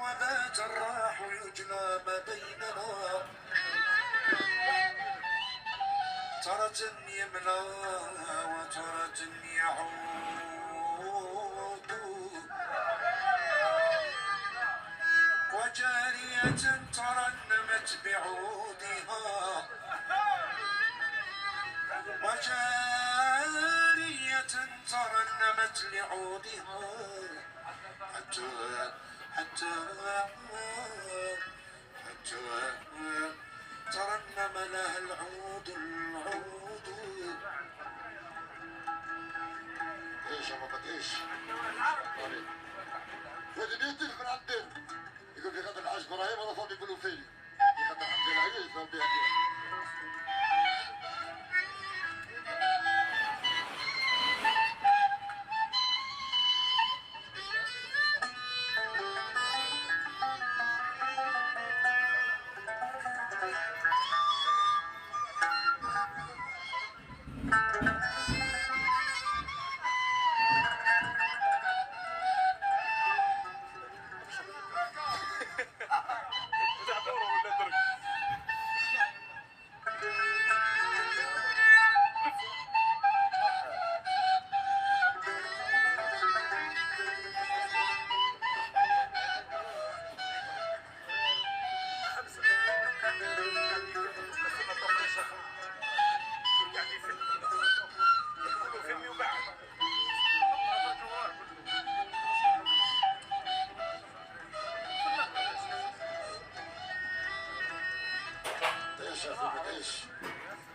وذا جراح يجنى ما بيننا ترة يملى وترة يعود وجارية ترنمت بعودها وجارية ترنمت لعودها حتى ترنم لها العود ايش يا بابا ايش؟ هذه بيت من عندنا يقول في خاطر الحاج ابراهيم هذا صار يقولوا فيني في خاطر عبد العزيز صار بيعني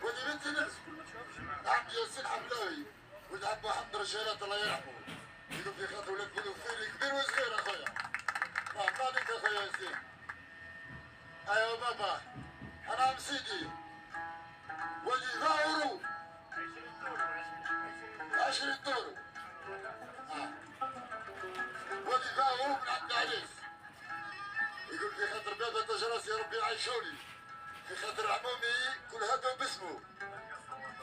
ودي بنت نفس عبد ياسين حملاوي ولد عم محمد رجالات الله يرحمه يقول في خاطر ولاد بلوفيري كبير وصغير اخويا طالك اخويا ياسين ايوه بابا انا عم سيدي ولي ظاهروا 20 دور ولي ظاهروا من عبد العزيز يقول في خاطر بابا تجرس يا ربي يعيشوني في خاطر عمومي كل هذا باسمه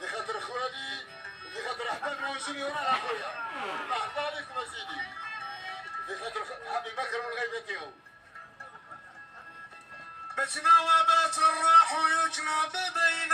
في خاطر اخواني وفي خاطر احبابي موجودين ورانا اخويا الله عليكم يا سيدي في خاطر عمي بكر والغيبه تاعو بتنا وبات الراح يجنى بين